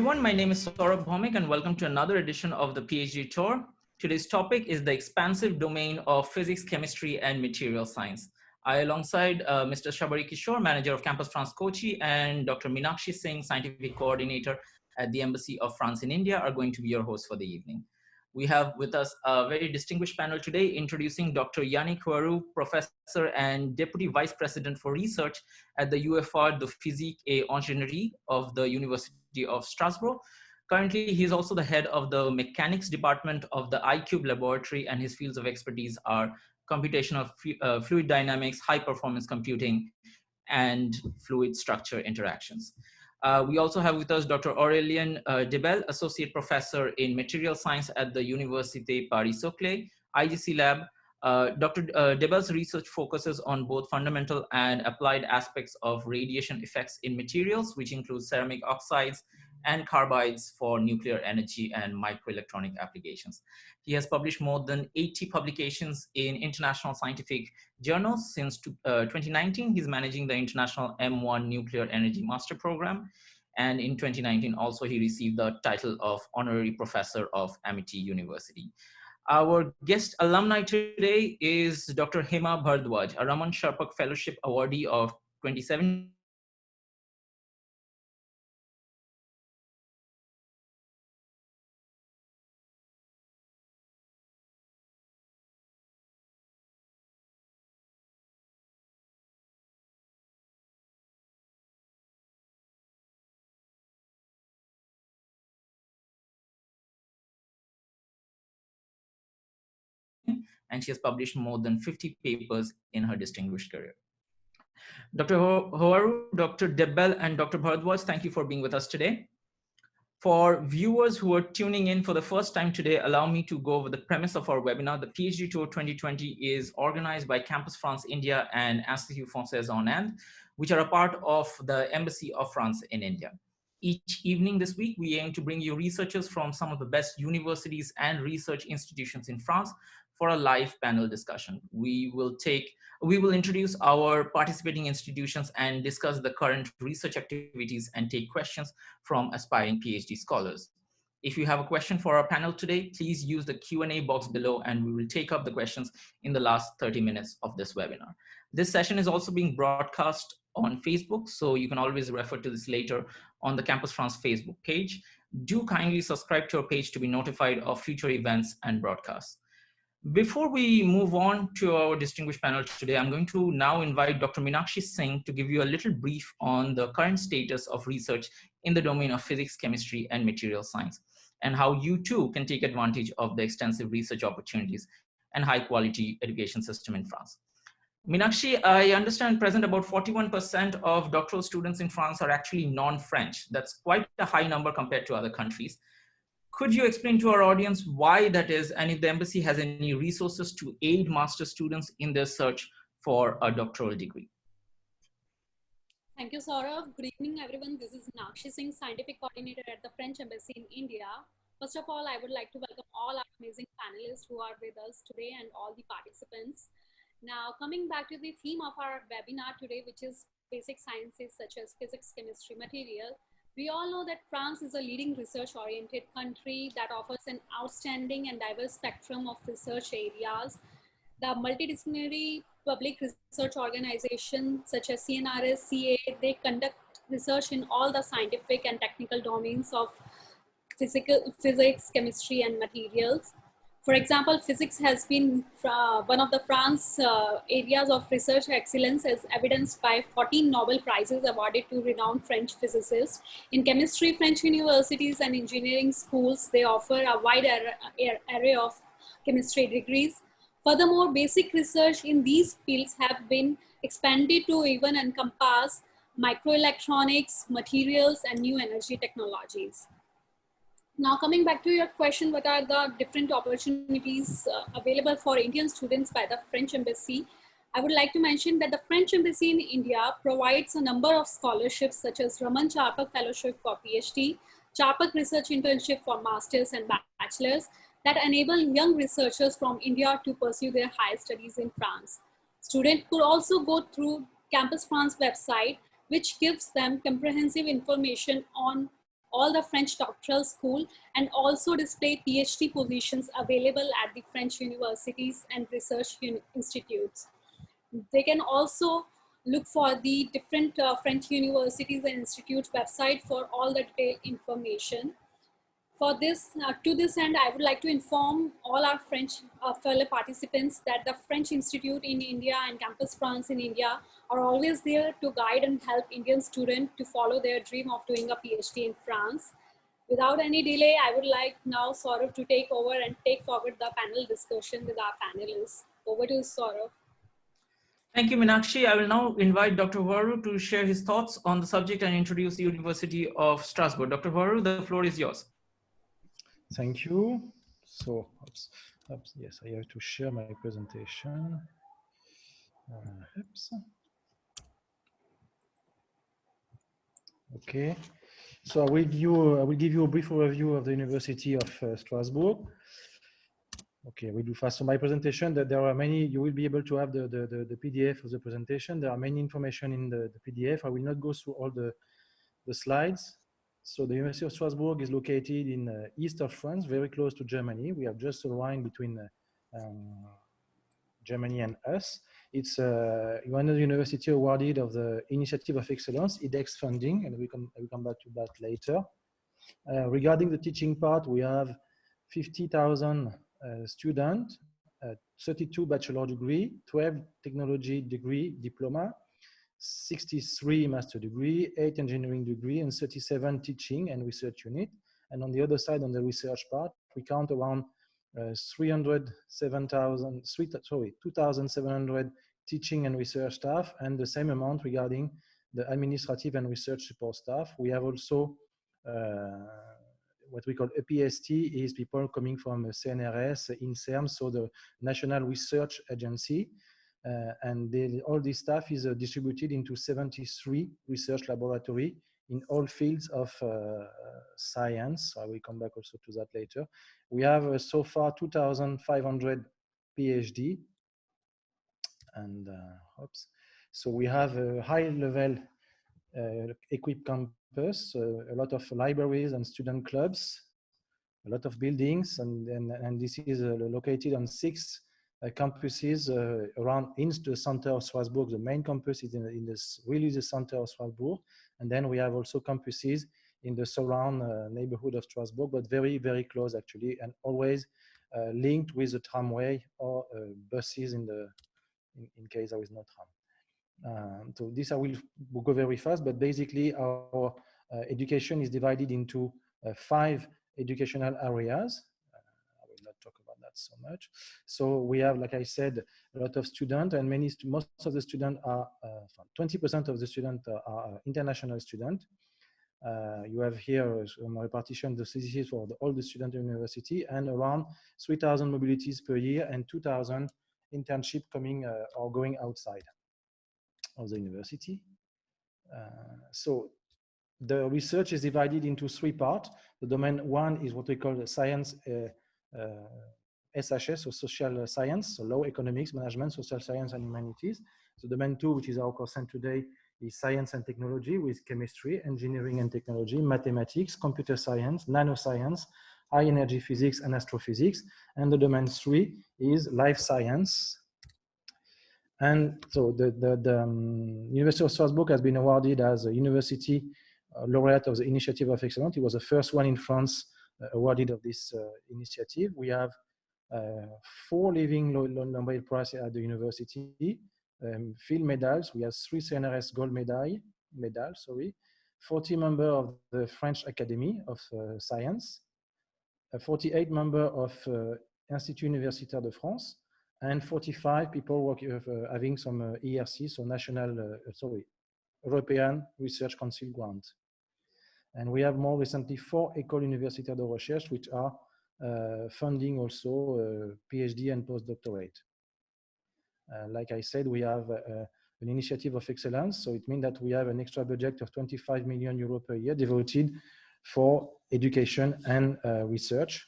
everyone. My name is Saurabh Bhaumik and welcome to another edition of the PhD Tour. Today's topic is the expansive domain of physics, chemistry, and material science. I, alongside Mr. Shabari Kishore, Manager of Campus France Kochi, and Dr. Meenakshi Singh, Scientific Coordinator at the Embassy of France in India, are going to be your hosts for the evening. We have with us a very distinguished panel today, introducing Dr. Yannick Hoarau, Professor and Deputy Vice President for Research at the UFR de Physique et Ingénierie of the University of Strasbourg. Currently, he is also the head of the Mechanics Department of the iCube Laboratory, and his fields of expertise are computational fluid dynamics, high performance computing, and fluid structure interactions. We also have with us Dr. Aurélien Debelle, Associate Professor in Material Science at the Université Paris-Saclay IGC Lab. Dr. Debelle's research focuses on both fundamental and applied aspects of radiation effects in materials, which include ceramic oxides and carbides for nuclear energy and microelectronic applications. He has published more than 80 publications in international scientific journals. Since 2019, he's managing the International M1 Nuclear Energy Master Program. And in 2019, also he received the title of Honorary Professor of Amity University. Our guest alumni today is Dr. Hema Bharadwaj, a Raman-Charpak Fellowship awardee of 2017. And she has published more than 50 papers in her distinguished career. Dr. Hoarau, Dr. Debelle, and Dr. Bharadwaj, thank you for being with us today. For viewers who are tuning in for the first time today, allow me to go over the premise of our webinar. The PhD Tour 2020 is organized by Campus France India and Institut Français Hanène, which are a part of the Embassy of France in India. Each evening this week, we aim to bring you researchers from some of the best universities and research institutions in France for a live panel discussion. We will introduce our participating institutions and discuss the current research activities and take questions from aspiring PhD scholars. If you have a question for our panel today, please use the Q&A box below and we will take up the questions in the last 30 minutes of this webinar. This session is also being broadcast on Facebook, so you can always refer to this later on the Campus France Facebook page. Do kindly subscribe to our page to be notified of future events and broadcasts. Before we move on to our distinguished panel today, I'm going to now invite Dr. Meenakshi Singh to give you a little brief on the current status of research in the domain of physics, chemistry, and material science, and how you too can take advantage of the extensive research opportunities and high quality education system in France. Meenakshi, I understand present about 41% of doctoral students in France are actually non-French. That's quite a high number compared to other countries. Could you explain to our audience why that is, and if the embassy has any resources to aid master students in their search for a doctoral degree? Thank you, Saurabh. Good evening, everyone. This is Meenakshi Singh, Scientific Coordinator at the French Embassy in India. First of all, I would like to welcome all our amazing panelists who are with us today and all the participants. Now, coming back to the theme of our webinar today, which is basic sciences such as physics, chemistry, material. We all know that France is a leading research-oriented country that offers an outstanding and diverse spectrum of research areas. The multidisciplinary public research organizations such as CNRS, CA, they conduct research in all the scientific and technical domains of physics, chemistry, and materials. For example, physics has been one of the France areas of research excellence, as evidenced by 14 Nobel Prizes awarded to renowned French physicists. In chemistry, French universities and engineering schools, they offer a wide array of chemistry degrees. Furthermore, basic research in these fields have been expanded to even encompass microelectronics, materials, and new energy technologies. Now, coming back to your question, what are the different opportunities available for Indian students by the French Embassy? I would like to mention that the French Embassy in India provides a number of scholarships such as Raman-Charpak Fellowship for PhD, Charpak Research Internship for Masters and Bachelors that enable young researchers from India to pursue their higher studies in France. Students could also go through Campus France website, which gives them comprehensive information on all the French doctoral school, and also display PhD positions available at the French universities and research institutes. They can also look for the different French universities and institutes website for all the detailed information. For this, to this end, I would like to inform all our French fellow participants that the French Institute in India and Campus France in India are always there to guide and help Indian students to follow their dream of doing a PhD in France. Without any delay, I would like now Saurav to take over and take forward the panel discussion with our panelists. Over to you, Saurav. Thank you, Meenakshi. I will now invite Dr. Hoarau to share his thoughts on the subject and introduce the University of Strasbourg. Dr. Hoarau, the floor is yours. Thank you. So, yes, I have to share my presentation. Okay. So I will give you a brief overview of the University of Strasbourg. Okay, we do fast. So my presentation, that there are many, you will be able to have the PDF of the presentation. There are many information in the PDF. I will not go through all the slides. So the University of Strasbourg is located in east of France, very close to Germany. We have just a line between Germany and us. It's one of the university awarded of the Initiative of Excellence, IDEX funding, and we will come back to that later. Regarding the teaching part, we have 50,000 students, 32 bachelor degree, 12 technology degree diploma, 63 master degree, 8 engineering degree, and 37 teaching and research unit. And on the other side, on the research part, we count around 2,700 teaching and research staff, and the same amount regarding the administrative and research support staff. We have also what we call a PhD, is people coming from CNRS, INSERM, so the National Research Agency. And all this staff is distributed into 73 research laboratories in all fields of science. I will come back also to that later. We have so far 2,500 PhD. And so we have a high level equipped campus, a lot of libraries and student clubs, a lot of buildings, and this is located on 6 campuses around in the center of Strasbourg. The main campus is in this really the center of Strasbourg, and then we have also campuses in the surround neighborhood of Strasbourg, but very, very close actually, and always linked with the tramway or buses in case there is no tram. So this I will go very fast, but basically our education is divided into 5 educational areas. I will not talk about that so much. So we have, like I said, a lot of students, and most of the students are, 20% of the students are international students. You have here a repartition, this is for all the students in the university, and around 3,000 mobilities per year and 2,000 internship coming or going outside of the university. So the research is divided into 3 parts. The domain 1 is what we call the science SHS, or social science, so law, economics, management, social science, and humanities. So domain 2, which is our content today, is science and technology with chemistry, engineering and technology, mathematics, computer science, nanoscience, high energy physics, and astrophysics. And the domain 3 is life science. And so the University of Strasbourg has been awarded as a university laureate of the Initiative of Excellence. It was the first one in France awarded of this initiative. We have 4 living Nobel Prize at the university, field medals. We have 3 CNRS gold medals, 40 members of the French Academy of Science, 48 members of Institut Universitaire de France, and 45 people working having some ERC, so European Research Council grant. And we have more recently 4 École Universitaire de Recherche, which are funding also PhD and postdoctorate. Like I said, we have an initiative of excellence, so it means that we have an extra budget of 25 million euros per year devoted for education and research.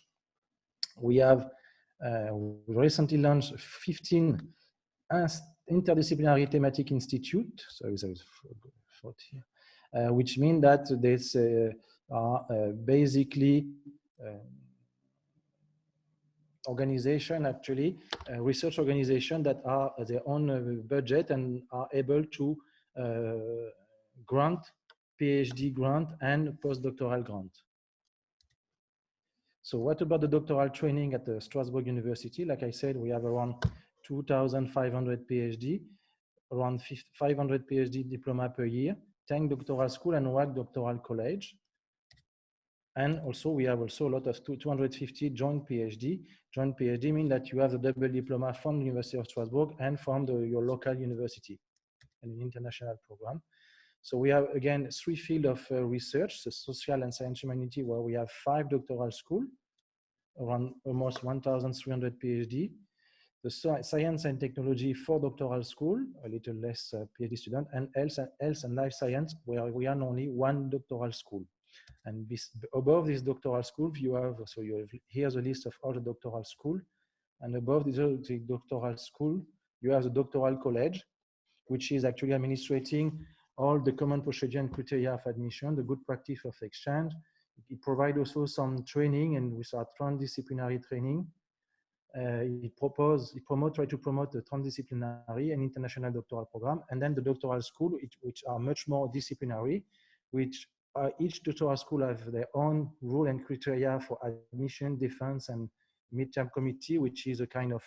We have recently launched 15 interdisciplinary thematic institute, which means that there's are basically organization, actually, research organization that are their own budget and are able to grant PhD grant and postdoctoral grant. So what about the doctoral training at the Strasbourg University? Like I said, we have around 2,500 PhD, around 500 PhD diploma per year, 10 doctoral school and 1 doctoral college. And also we have also a lot of 250 joint PhD. Joint PhD means that you have the double diploma from the University of Strasbourg and from your local university, and an international program. So we have, again, 3 fields of research, the social and science humanity, where we have 5 doctoral schools, around almost 1,300 PhD. The science and technology, 4 doctoral school, a little less PhD student, and health and life science, where we are only 1 doctoral school. And above this doctoral school, you have, so you have, here's a list of all the doctoral school. And above the doctoral school, you have the doctoral college, which is actually administrating all the common procedure and criteria of admission, the good practice of exchange. It provides also some training, and with our transdisciplinary training, it try to promote the transdisciplinary and international doctoral program. And then the doctoral school, which are much more disciplinary, which each doctoral school have their own rule and criteria for admission, defense, and midterm committee, which is a kind of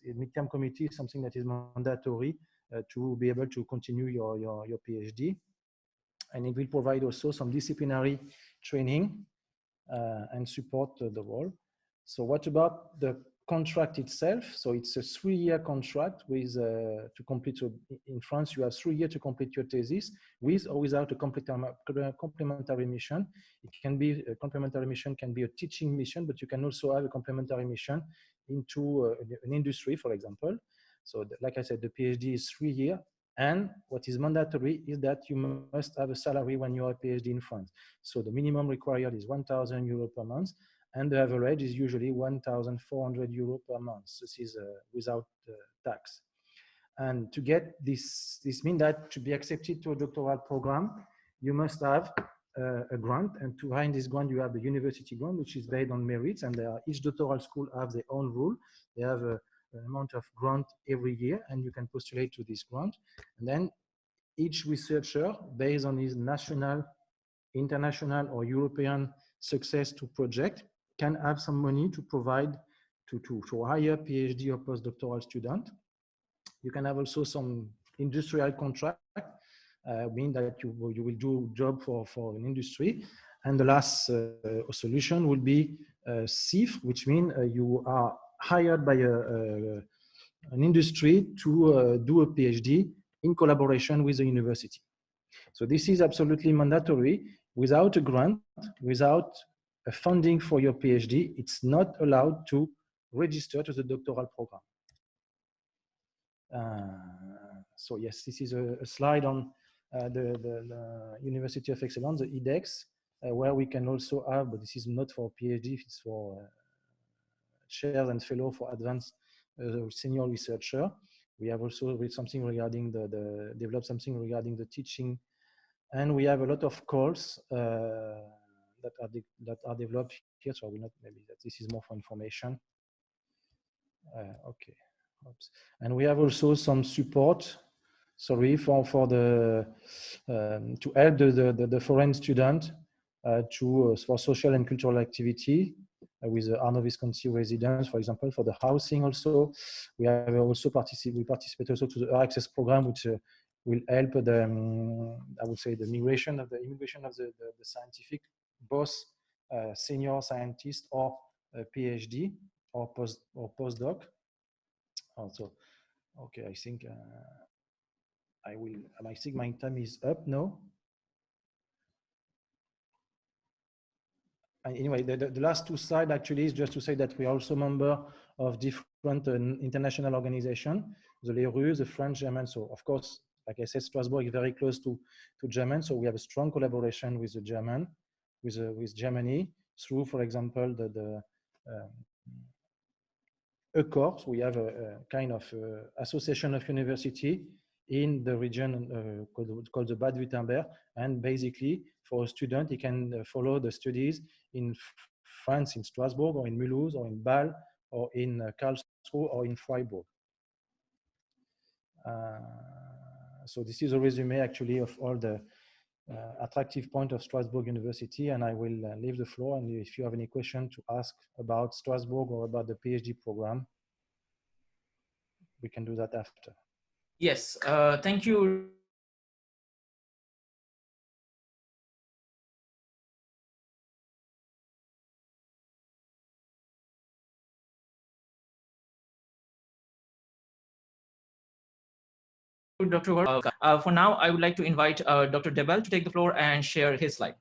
midterm committee, something that is mandatory to be able to continue your PhD. And it will provide also some disciplinary training and support the role. So what about the contract itself? So it's a 3-year contract with to complete. So in France, you have 3 years to complete your thesis with or without a complementary mission. It can be a complementary mission, can be a teaching mission, but you can also have a complementary mission into an industry, for example. So like I said, the PhD is 3 years. And what is mandatory is that you must have a salary when you are a PhD in France. So the minimum required is 1,000 euros per month, and the average is usually 1,400 euros per month. This is without tax. And to get this means that to be accepted to a doctoral program, you must have a grant. And to find this grant, you have the university grant, which is based on merits. And each doctoral school have their own rule. They have an amount of grant every year, and you can postulate to this grant. And then each researcher, based on his national, international, or European success to project, can have some money to provide to hire PhD or postdoctoral student. You can have also some industrial contract, mean that you will do a job for an industry. And the last solution would be CIF, which means you are hired by an industry to do a PhD in collaboration with the university. So this is absolutely mandatory. Without a grant, without a funding for your PhD, it's not allowed to register to the doctoral program. So yes, this is a slide on the University of Excellence, the IDEX, where we can also have, but this is not for PhD, it's for chairs and fellow for advanced senior researcher. We have also read something regarding developed something regarding the teaching, and we have a lot of calls that are developed here. So I will not, maybe that this is more for information. Okay. Oops. And we have also some support, sorry, for the to help the foreign student for social and cultural activity with the Arno Visconti residence, for example, for the housing. Also, we have also participate also to the access program, which will help I would say the immigration of the scientific, both senior scientist or PhD or postdoc. Also, okay, I think I think my time is up now. And anyway, the last 2 slides actually is just to say that we are also member of different international organizations, the LERU, the French, German. So of course, like I said, Strasbourg is very close to German. So we have a strong collaboration with the German, with Germany through, for example, the ECOR. So we have a kind of association of university in the region called the Bade-Württemberg. And basically, for a student, he can follow the studies in France, in Strasbourg, or in Mulhouse, or in Bâle, or in Karlsruhe, or in Freiburg. So this is a resume actually of all the attractive point of Strasbourg University, and I will leave the floor. And if you have any question to ask about Strasbourg or about the PhD program, we can do that after. Yes, thank you. Dr. For now, I would like to invite Dr. Debelle to take the floor and share his slide.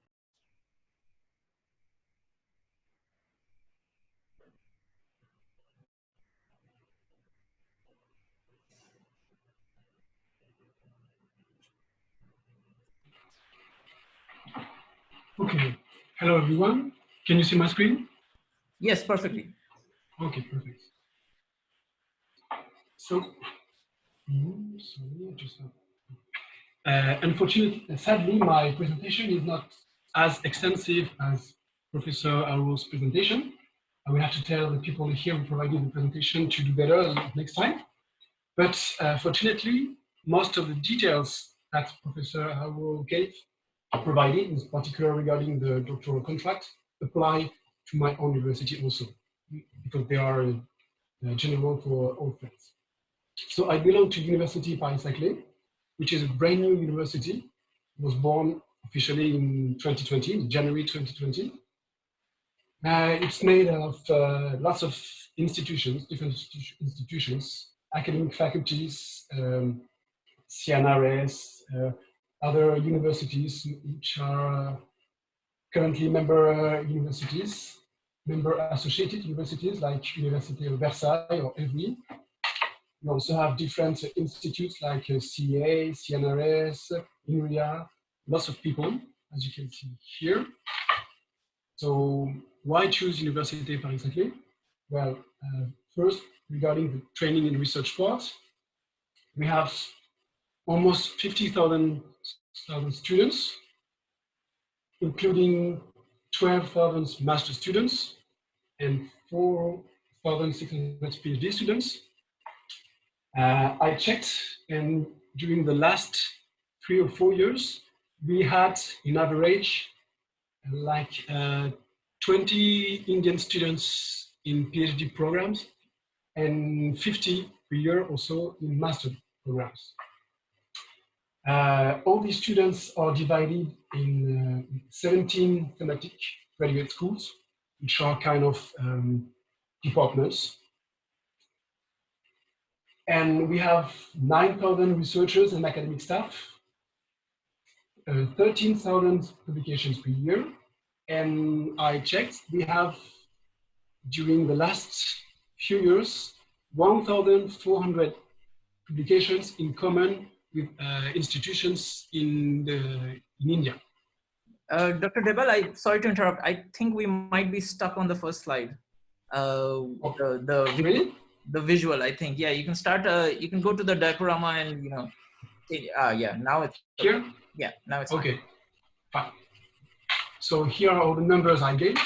Okay. Hello, everyone. Can you see my screen? Yes, perfectly. Okay, perfect. So, unfortunately, sadly, my presentation is not as extensive as Professor Hoarau's presentation. I will have to tell the people here who provided the presentation to do better next time. But fortunately, most of the details that Professor Hoarau provided, in particular regarding the doctoral contract, apply to my own university also, because they are general for all friends. So I belong to Université Paris-Saclay, which is a brand new university. It was born officially in 2020, January 2020. It's made of lots of institutions, different institutions, academic faculties, CNRS, other universities which are currently member universities, member associated universities like Université of Versailles or ENISE. We also have different institutes like CA, CNRS, INRIA, lots of people, as you can see here. So why choose Université Paris-Saclay? Well, first, regarding the training and research part, we have almost 50,000 students, including 12,000 master students and 4,600 PhD students. I checked, and during the last 3 or 4 years, we had, in average, like 20 Indian students in PhD programs and 50 per year or so in master programs. All these students are divided in 17 thematic graduate schools, which are kind of departments. And we have 9,000 researchers and academic staff, 13,000 publications per year. And I checked, we have, during the last few years, 1,400 publications in common with institutions in India. Dr. Debelle, sorry to interrupt. I think we might be stuck on the first slide. Really? The visual, I think. Yeah, you can start. You can go to the diaporama and yeah. Now it's here. Yeah, now it's okay. Fine. So here are all the numbers I gave.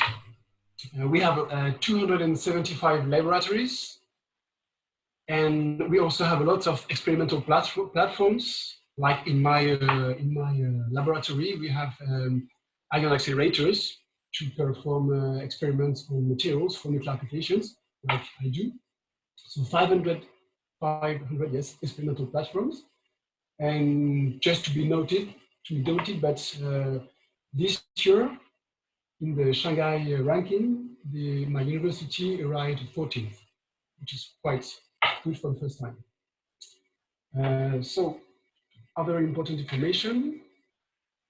We have 275 laboratories, and we also have a lot of experimental platforms. Like in my laboratory, we have ion accelerators to perform experiments on materials for nuclear applications, like I do. So 500 yes, experimental platforms. And just to be noted, but this year in the Shanghai ranking, my university arrived 14th, which is quite good for the first time. So other important information,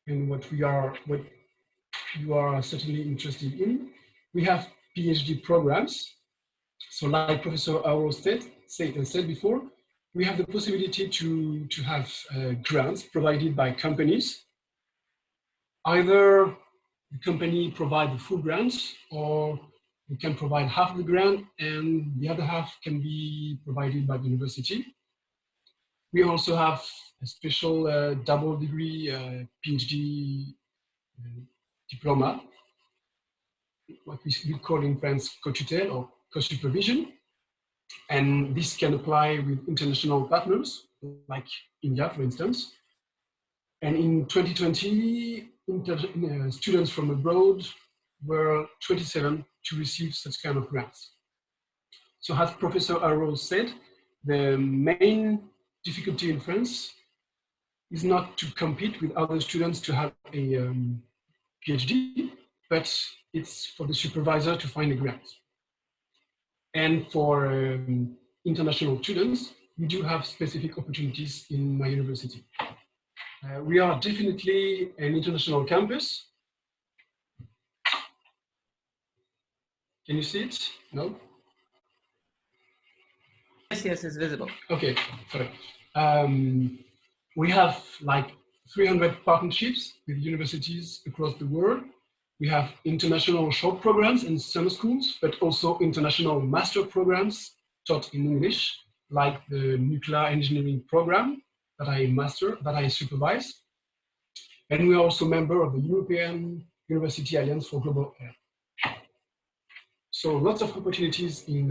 and what you are certainly interested in, we have PhD programs. So like Professor Hoarau said before, we have the possibility to have grants provided by companies. Either the company provide the full grants, or we can provide half the grant and the other half can be provided by the university. We also have a special double degree PhD diploma, what we call in France co-tutelle or co-supervision. And this can apply with international partners, like India, for instance. And in 2020, students from abroad were 27 to receive such kind of grants. So as Professor Hoarau said, the main difficulty in France is not to compete with other students to have a PhD, but it's for the supervisor to find a grant. And for international students, we do have specific opportunities in my university. We are definitely an international campus. Can you see it? No? Yes, it's visible. Okay, sorry. We have like 300 partnerships with universities across the world. We have international short programs and summer schools, but also international master programs taught in English, like the nuclear engineering program that I supervise. And we are also a member of the European University Alliance for Global Health. So lots of opportunities in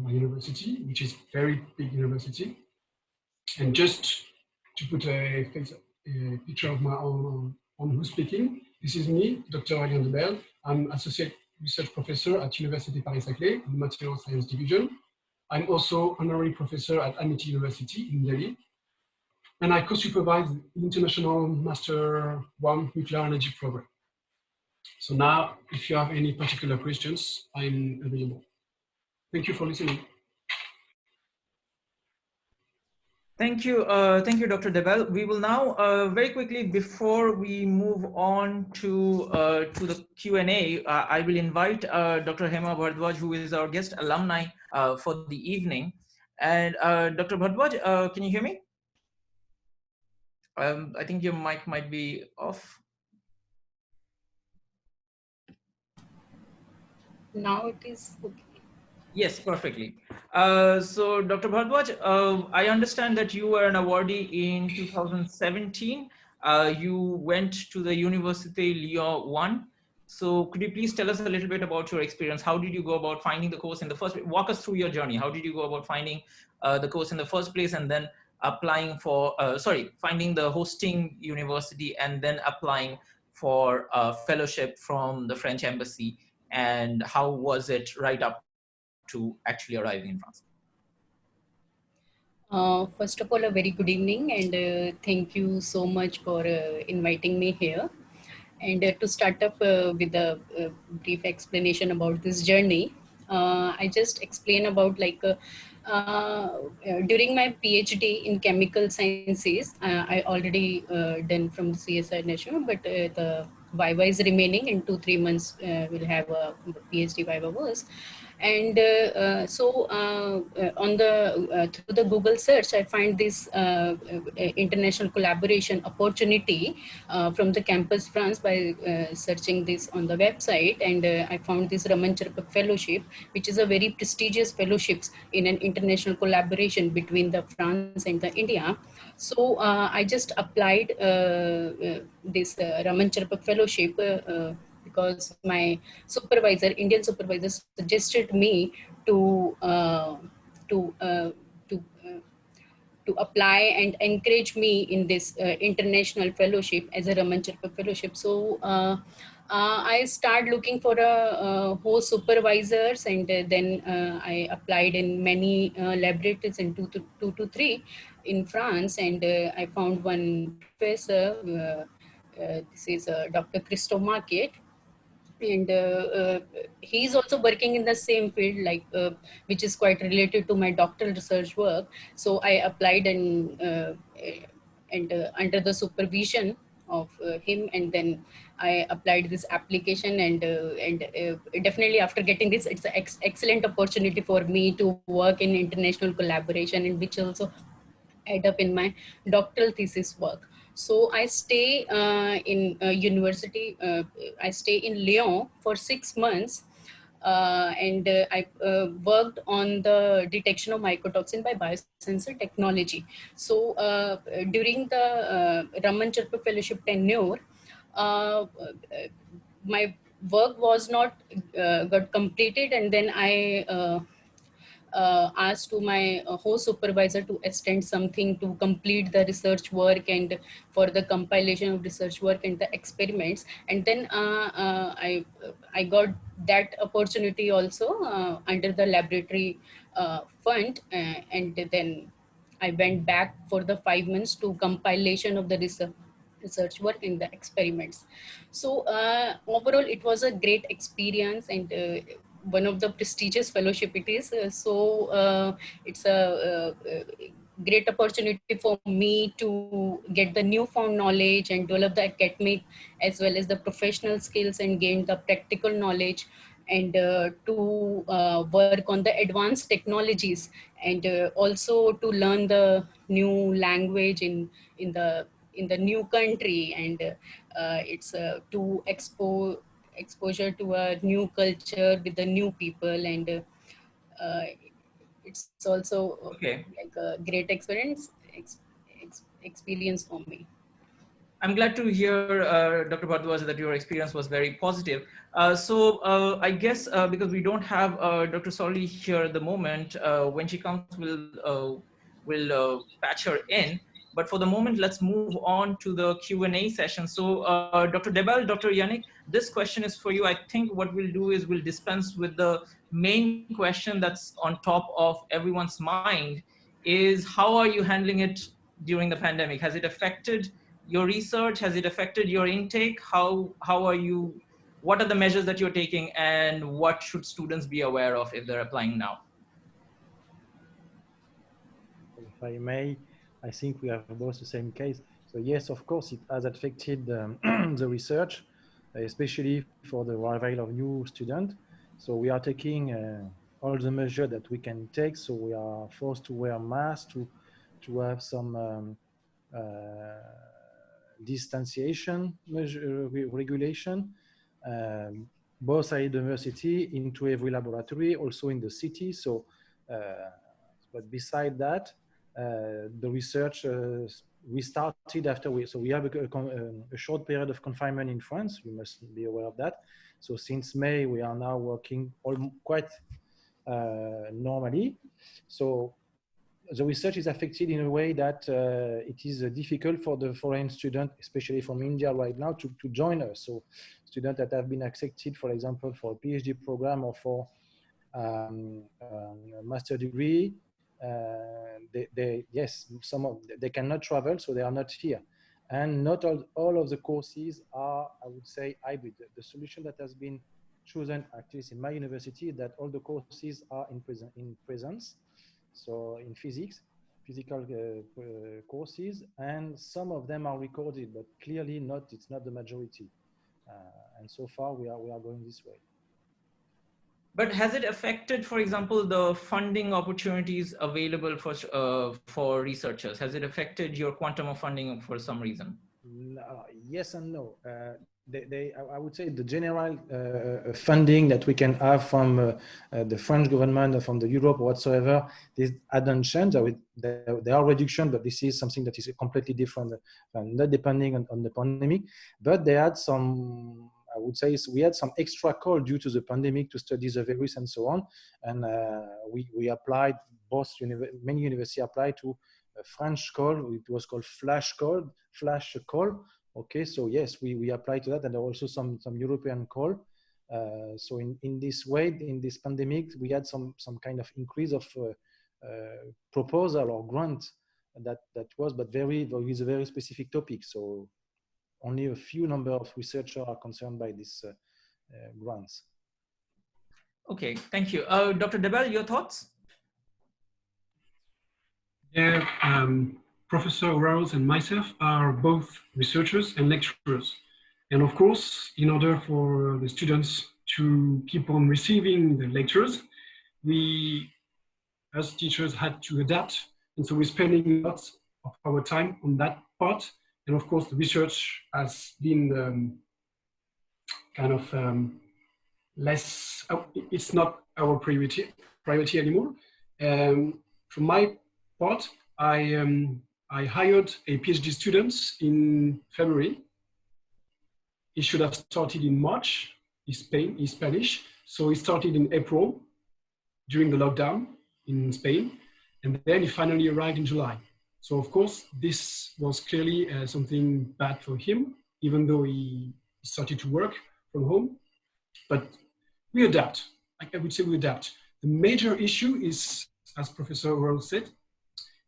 my university, which is a very big university. And just to put a picture of my own on who's speaking, this is me, Dr. Aurélien Debelle. I'm Associate Research Professor at Université Paris-Saclay in the Material Science Division. I'm also Honorary Professor at Amity University in Delhi. And I co-supervise the International Master 1 Nuclear Energy Program. So now, if you have any particular questions, I'm available. Thank you for listening. Thank you, Dr. Debelle. We will now very quickly, before we move on to the Q&A, I will invite Dr. Hema Bharadwaj, who is our guest alumni for the evening. And Dr. Bharadwaj, can you hear me? I think your mic might be off. Now it is okay. Yes, perfectly. So Dr. Bharadwaj, I understand that you were an awardee in 2017. You went to the Université Lyon 1. So could you please tell us a little bit about your experience? How did you go about finding the course in the first place? Walk us through your journey. How did you go about finding the course in the first place and then applying for, finding the hosting university and then applying for a fellowship from the French embassy? And how was it right up to actually arriving in France? First of all, a very good evening, and thank you so much for inviting me here. And to start up with a brief explanation about this journey, I just explain about during my PhD in chemical sciences, I already done from the CSI National, but the Viva is remaining. In 2-3 months, we'll have a PhD Viva was. And on the through the Google search, I find this international collaboration opportunity from the campus France by searching this on the website, and I found this Raman-Charpak fellowship, which is a very prestigious fellowships in an international collaboration between the France and the India. So I just applied this Raman-Charpak fellowship because my supervisor, Indian supervisor, suggested me to apply and encourage me in this international fellowship as a Raman-Charpak fellowship. So I started looking for a host supervisors, and then I applied in many laboratories in 2 to 3 in France, and I found one professor. This is Dr. Christophe Marquet. And he's also working in the same field, like which is quite related to my doctoral research work. So I applied and under the supervision of him, and then I applied this application, and definitely after getting this, it's an excellent opportunity for me to work in international collaboration, and which also add up in my doctoral thesis work. So I stay in university, I stay in Lyon for 6 months. I worked on the detection of mycotoxin by biosensor technology. So during the Raman-Charpak fellowship tenure, my work was not got completed, and then I asked to my host supervisor to extend something to complete the research work and for the compilation of research work and the experiments. And then I got that opportunity also under the laboratory fund, and then I went back for the 5 months to compilation of the research work in the experiments. So overall, it was a great experience, and one of the prestigious fellowship it is. It's a great opportunity for me to get the newfound knowledge and develop the academic as well as the professional skills and gain the practical knowledge, and to work on the advanced technologies, and also to learn the new language in the new country, and it's to exposure to a new culture with the new people, and it's also Okay. like a great experience for me. I'm glad to hear, Dr. Bharadwaj, that your experience was very positive. I guess because we don't have Dr. Souli here at the moment, when she comes, we'll patch her in. But for the moment, let's move on to the Q&A session. So Dr. Debelle, Dr. Yannick, this question is for you. I think what we'll do is we'll dispense with the main question that's on top of everyone's mind is how are you handling it during the pandemic? Has it affected your research? Has it affected your intake? How are you, what are the measures that you're taking, and what should students be aware of if they're applying now? If I may, I think we have both the same case. So yes, of course, it has affected the research, especially for the arrival of new students. So we are taking all the measures that we can take. So we are forced to wear masks, to have some distanciation measure, regulation, both at university, into every laboratory, also in the city. So, but beside that, the research we started after so we have a short period of confinement in France. We must be aware of that. So since May, we are now working quite normally. So the research is affected in a way that it is difficult for the foreign student, especially from India right now, to join us. So students that have been accepted, for example, for a PhD program or for a master degree, yes, they cannot travel, so they are not here. And not all of the courses are, I would say, hybrid. The solution that has been chosen, at least in my university, that all the courses are in presence. So in physical courses, and some of them are recorded, but clearly it's not the majority. And so far we are going this way. But has it affected, for example, the funding opportunities available for researchers? Has it affected your quantum of funding for some reason? Yes and no. I would say the general funding that we can have from the French government or from the Europe or whatsoever, this hadn't changed. There are reductions, but this is something that is completely different, not depending on the pandemic. But they had some, I would say, we had some extra call due to the pandemic to study the virus and so on. And we applied, many universities applied to a French call. It was called flash call. Okay, so yes, we applied to that, and there are also some European call. So in this way, in this pandemic, we had some kind of increase of proposal or grant that was, but with a very specific topic. So only a few number of researchers are concerned by these grants. Okay, thank you. Dr. Debelle, your thoughts? Yeah, Professor Hoarau and myself are both researchers and lecturers. And of course, in order for the students to keep on receiving the lectures, we, as teachers, had to adapt. And so we're spending lots of our time on that part. And of course, the research has been kind of less, it's not our priority anymore. From my part, I hired a PhD student in February. He should have started in March. He's Spanish, so he started in April during the lockdown in Spain, and then he finally arrived in July. So of course, this was clearly something bad for him, even though he started to work from home. But we adapt. I would say we adapt. The major issue is, as Professor Hoarau said,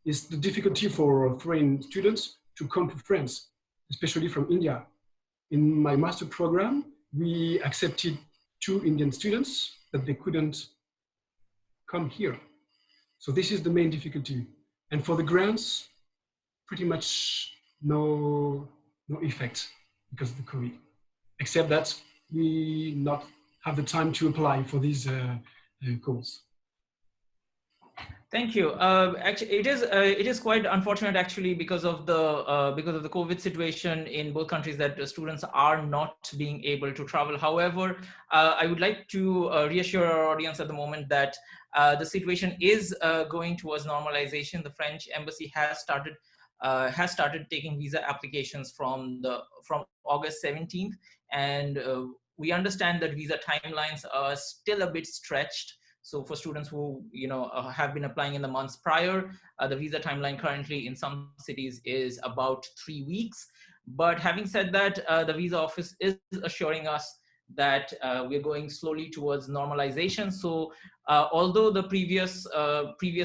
is the difficulty for foreign students to come to France, especially from India. In my master program, we accepted 2 Indian students, but they couldn't come here. So this is the main difficulty. And for the grants, pretty much no effect because of the COVID, except that we not have the time to apply for these calls. Thank you. Actually, it is quite unfortunate actually because of the COVID situation in both countries that students are not being able to travel. However, I would like to reassure our audience at the moment that the situation is going towards normalization. The French embassy has started taking visa applications from August 17th, and we understand that visa timelines are still a bit stretched. So for students who have been applying in the months prior, the visa timeline currently in some cities is about 3 weeks. But having said that, the visa office is assuring us that we're going slowly towards normalization. So although the previous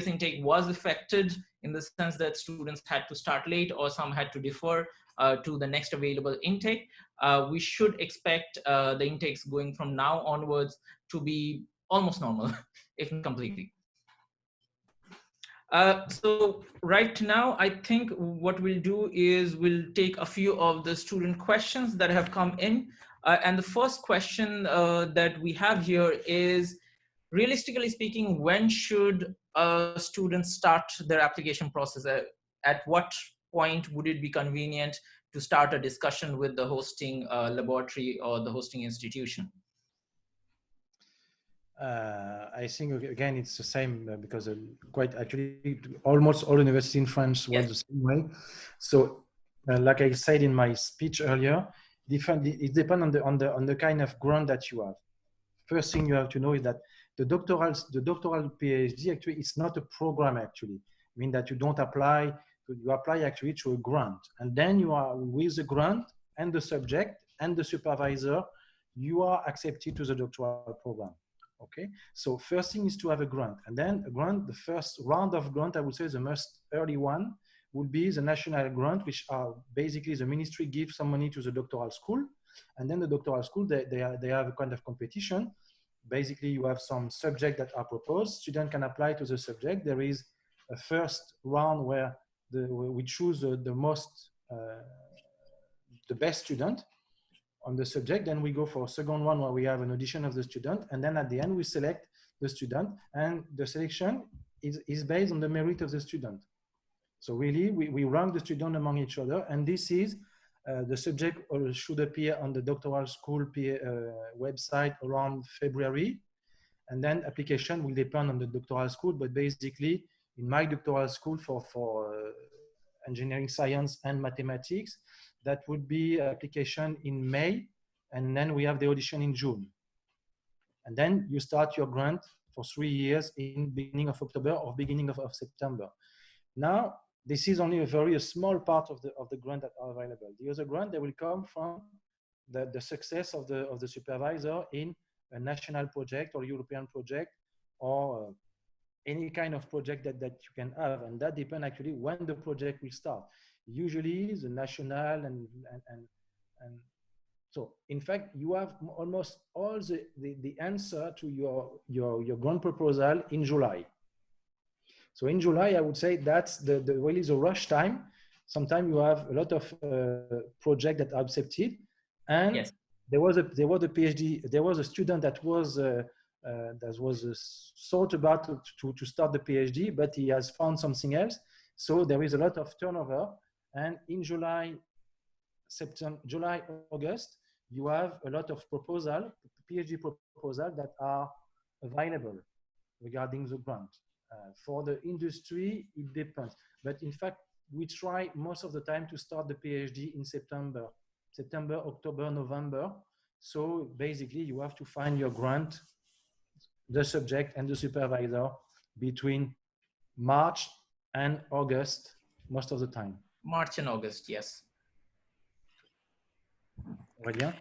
intake was affected in the sense that students had to start late or some had to defer to the next available intake, we should expect the intakes going from now onwards to be almost normal, if not completely. So right now, I think what we'll do is we'll take a few of the student questions that have come in. And the first question that we have here is, realistically speaking, when should students start their application process? At what point would it be convenient to start a discussion with the hosting laboratory or the hosting institution? I think again it's the same because quite actually almost all universities in France were the same way. So, like I said in my speech earlier, it depends on the kind of grant that you have. First thing you have to know is that the doctoral PhD actually it's not a program actually. I mean that you don't apply. You apply actually to a grant, and then you are with the grant and the subject and the supervisor, you are accepted to the doctoral program. Okay, so first thing is to have a grant, and then a grant, the first round of grant, I would say the most early one would be the national grant, which are basically the ministry gives some money to the doctoral school, and then the doctoral school, they have a kind of competition. Basically, you have some subjects that are proposed, student can apply to the subject. There is a first round where we choose the best student on the subject, then we go for a second one where we have an audition of the student, and then at the end we select the student, and the selection is based on the merit of the student. So really we rank the student among each other, and this is the subject should appear on the doctoral school website around February, and then application will depend on the doctoral school, but basically in my doctoral school for engineering science and mathematics, that would be application in May, and then we have the audition in June. And then you start your grant for 3 years in beginning of October or beginning of September. Now, this is only a very small part of the grant that are available. The other grant, they will come from the success of the supervisor in a national project or European project or any kind of project that you can have, and that depends actually when the project will start. Usually the national and so in fact you have almost all the answer to your grant proposal in July. So in July, I would say that's the really the rush time. Sometimes you have a lot of projects that are accepted, and there was a PhD. There was a student that was thought about to start the PhD, but he has found something else. So there is a lot of turnover, and in July, August, you have a lot of proposal. PhD proposals that are available regarding the grant. For the industry, it depends. But in fact, we try most of the time to start the PhD in September, October, November. So basically, you have to find your grant, the subject and the supervisor between March and August, most of the time. March and August, yes. Aurélien?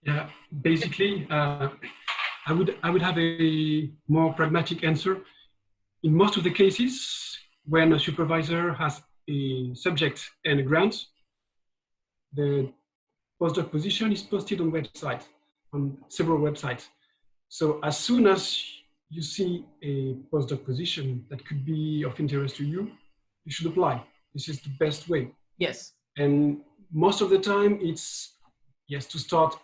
Yeah, basically, I would have a more pragmatic answer. In most of the cases, when a supervisor has a subject and a grant, the postdoc position is posted on websites, on several websites. So as soon as you see a postdoc position that could be of interest to you, you should apply. This is the best way. Yes. And most of the time it's, yes, to start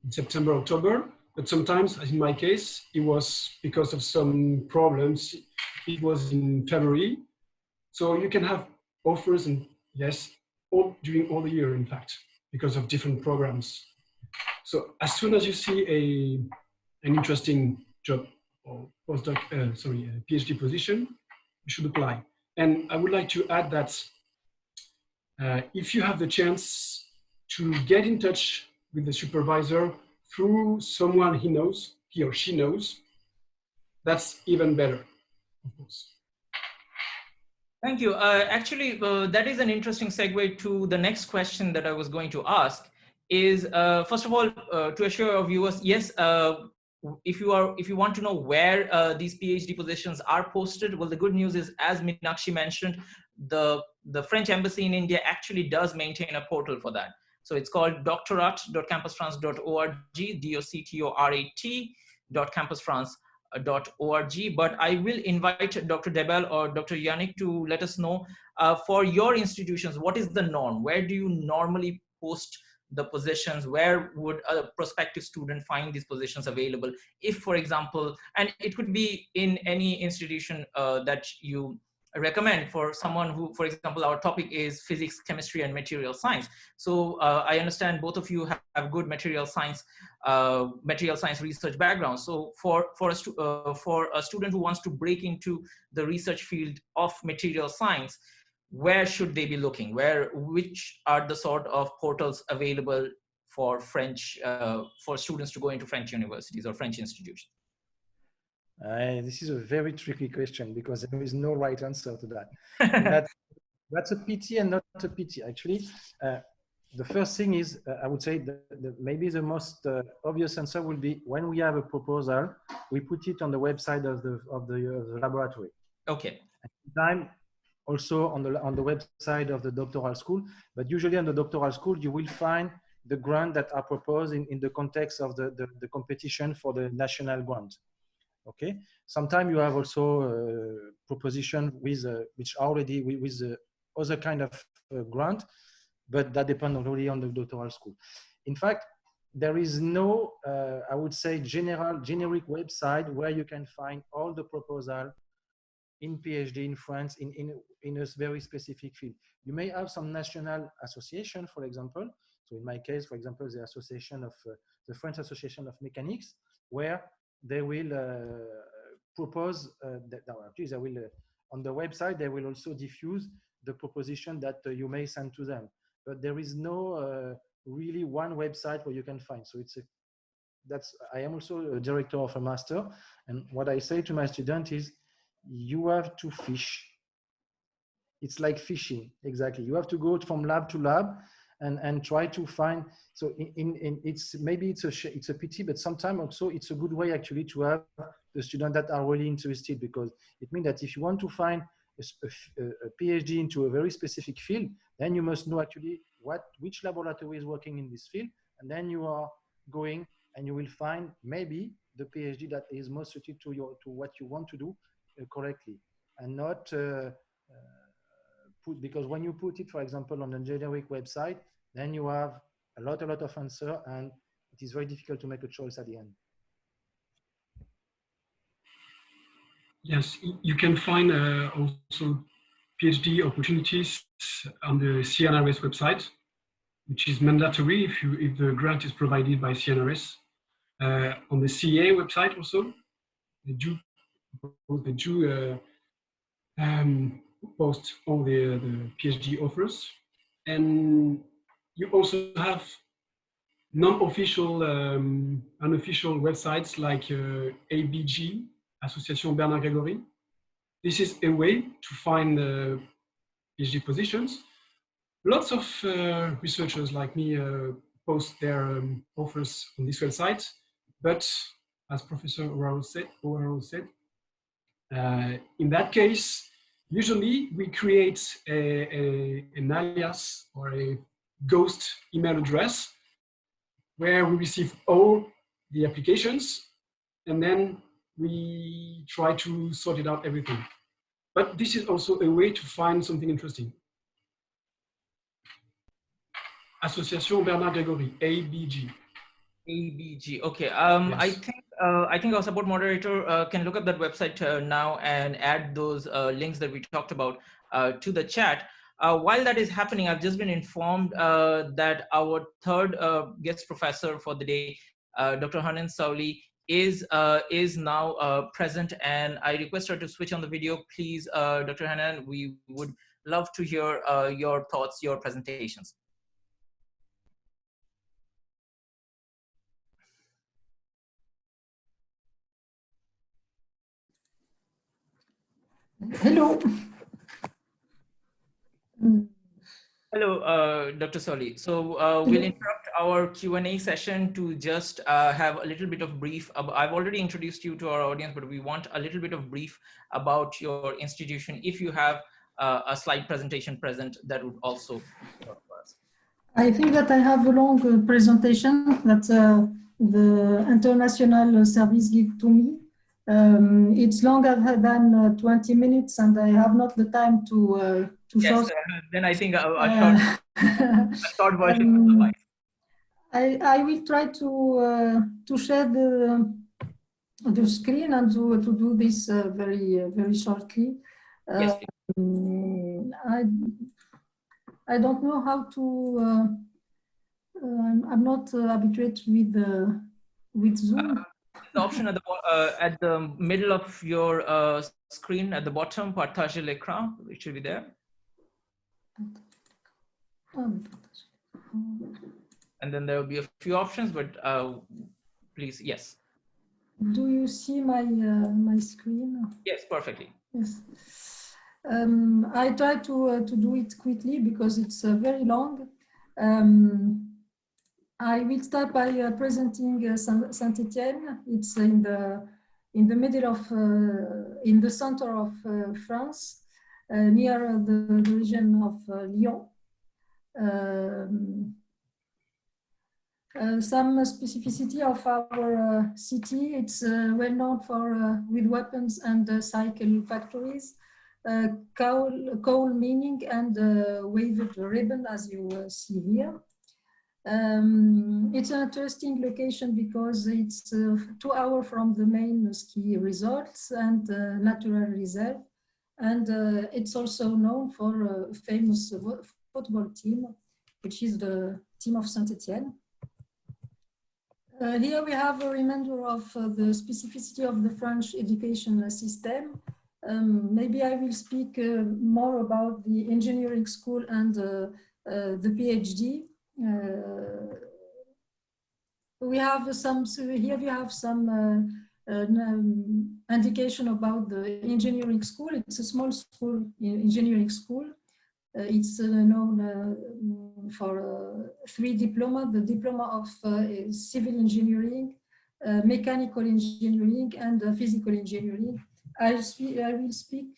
in September, October, but sometimes, as in my case, it was because of some problems. It was in February. So you can have offers, and yes, during all the year, in fact, because of different programs. So as soon as you see an interesting job or postdoc, PhD position, you should apply. And I would like to add that if you have the chance to get in touch with the supervisor through someone he or she knows, that's even better, of course. Thank you. Actually, that is an interesting segue to the next question that I was going to ask. Is first of all, to assure our viewers, yes, if you want to know where these PhD positions are posted, well, the good news is, as Meenakshi mentioned, the French Embassy in India actually does maintain a portal for that. So it's called doctorat.campusfrance.org, doctorat.campusfrance.org. But I will invite Dr. Debelle or Dr. Yannick to let us know for your institutions, what is the norm? Where do you normally post the positions? Where would a prospective student find these positions available? If, for example, and it could be in any institution that you recommend for someone who, for example, our topic is physics, chemistry, and material science. So I understand both of you have good material science research background. So for a student who wants to break into the research field of material science, where should they be looking? Which are the sort of portals available for French, for students to go into French universities or French institutions? This is a very tricky question because there is no right answer to that. That's a pity and not a pity. Actually, the first thing is, I would say maybe the most obvious answer will be when we have a proposal, we put it on the website of the laboratory. Okay. At the time, also on the website of the doctoral school, but usually on the doctoral school, you will find the grant that are proposed in the context of the competition for the national grant. Okay. Sometimes you have also proposition with which already with other kind of grant, but that depends really on the doctoral school. In fact, there is no, I would say, generic website where you can find all the proposal in PhD in France in a very specific field. You may have some national association, for example. So in my case, for example, the association of the French Association of Mechanics, where they will propose they will on the website. They will also diffuse the proposition that you may send to them. But there is no really one website where you can find. So I am also a director of a master, and what I say to my student is, you have to fish. It's like fishing, exactly. You have to go from lab to lab and try to find. So it's maybe it's a pity, but sometimes also it's a good way actually to have the students that are really interested, because it means that if you want to find a PhD into a very specific field, then you must know actually which laboratory is working in this field, and then you are going and you will find maybe the PhD that is most suited to what you want to do correctly, and not because when you put it, for example, on a generic website, then you have a lot of answer, and it is very difficult to make a choice at the end. Yes, you can find also PhD opportunities on the CNRS website, which is mandatory if the grant is provided by CNRS. on the CA website also. They do post all the PhD offers. And you also have non-official, unofficial websites like ABG, Association Bernard Grégory. This is a way to find PhD positions. Lots of researchers like me post their offers on this website, but as Professor Hoarau said, in that case, usually we create an alias or a ghost email address where we receive all the applications, and then we try to sort it out everything. But this is also a way to find something interesting. Association Bernard Grégory, ABG. ABG. Okay. Yes. I think our support moderator can look up that website now and add those links that we talked about to the chat. While that is happening, I've just been informed that our third guest professor for the day, Dr. Hanène Souli, is now present, and I request her to switch on the video, please. Dr. Hanène, we would love to hear your thoughts, your presentations. Hello. Hello, Dr. Souli. So we'll interrupt our Q&A session to just have a little bit of brief. I've already introduced you to our audience, but we want a little bit of brief about your institution. If you have a slide presentation present, that would also work for us. I think that I have a long presentation that the international service give to me. It's longer than 20 minutes, and I have not the time to yes, show. Then I think a short version will suffice. I will try to share the screen and to do this very shortly. Yes, I don't know how to. I'm not habituated with Zoom. The option at the middle of your screen at the bottom, partager l'écran, it should be there. And then there will be a few options, but please, yes. Do you see my screen? Yes, perfectly. Yes. I try to do it quickly because it's very long. I will start by presenting Saint-Étienne. It's in the middle of, in the center of France, near the region of Lyon. Some specificity of our city, it's well known for with weapons and cycle factories, coal mining and waved ribbon, as you see here. It's an interesting location because it's 2 hours from the main ski resorts and natural reserve. And it's also known for a famous football team, which is the team of Saint-Étienne. Here we have a reminder of the specificity of the French education system. Maybe I will speak more about the engineering school and the PhD. We have some, so here we have some indication about the engineering school. It's a small school, engineering school. It's known for 3 diplomas, the diploma of civil engineering, mechanical engineering, and physical engineering. I will speak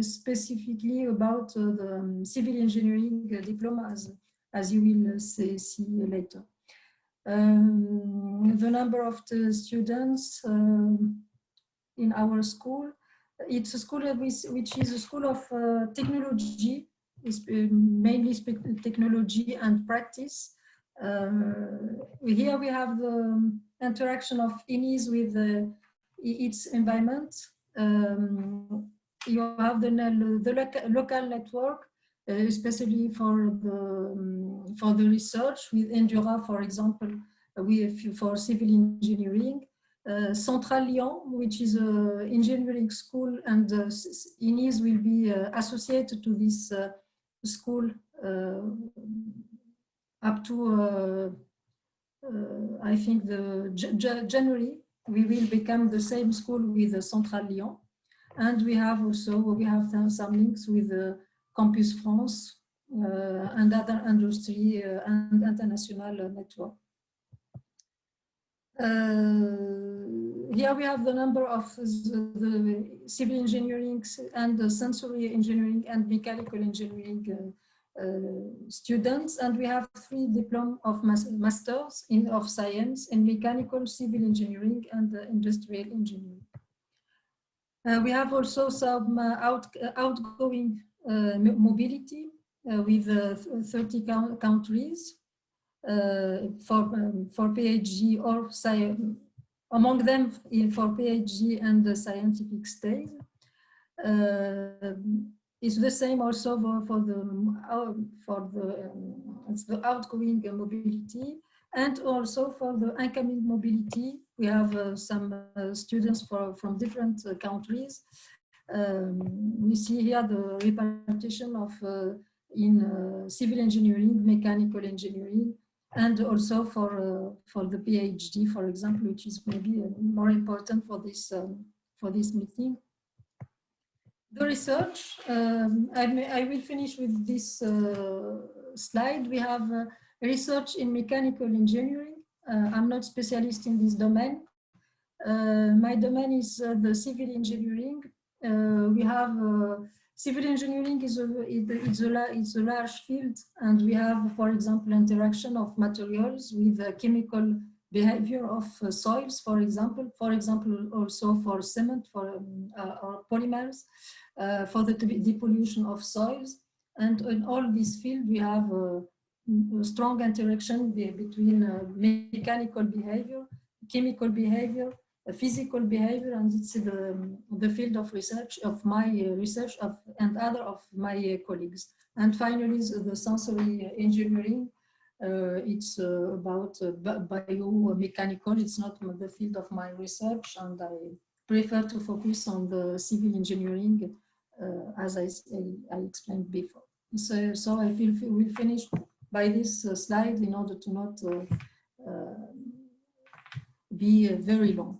specifically about the civil engineering diploma as you will see later. The number of the students in our school, it's a school which is a school of technology, mainly technology and practice. Here we have the interaction of ENISE with its environment. You have the local network, especially for the research with Endura, for example, for civil engineering. Central Lyon, which is an engineering school, and ENISE will be associated to this school up to I think the January. We will become the same school with Central Lyon, and we have some links with Campus France and other industry and international network. Here we have the number of the civil engineering and the sensory engineering and mechanical engineering students, and we have 3 diplomas of masters of science in mechanical, civil engineering, and industrial engineering. We have also some outgoing mobility with 30 countries for PhD or science, among them for PhD and the scientific stays. It's the same also for the outgoing mobility, and also for the incoming mobility. We have some students from different countries. We see here the repartition of in civil engineering, mechanical engineering, and also for the PhD, for example, which is maybe more important for this meeting. The research, I will finish with this slide. We have research in mechanical engineering. I'm not specialist in this domain. My domain is the civil engineering. We have civil engineering it's a large field, and we have, for example, interaction of materials with chemical behavior of soils, for example also for cement, for or polymers, for the depollution of soils. And in all this field, we have a strong interaction between mechanical behavior, chemical behavior, physical behavior, and it's the field of research of my research and other of my colleagues. And finally, the sensory engineering. It's about biomechanical. It's not the field of my research, and I prefer to focus on the civil engineering, as I explained before. So I feel we'll finish by this slide in order to not be very long.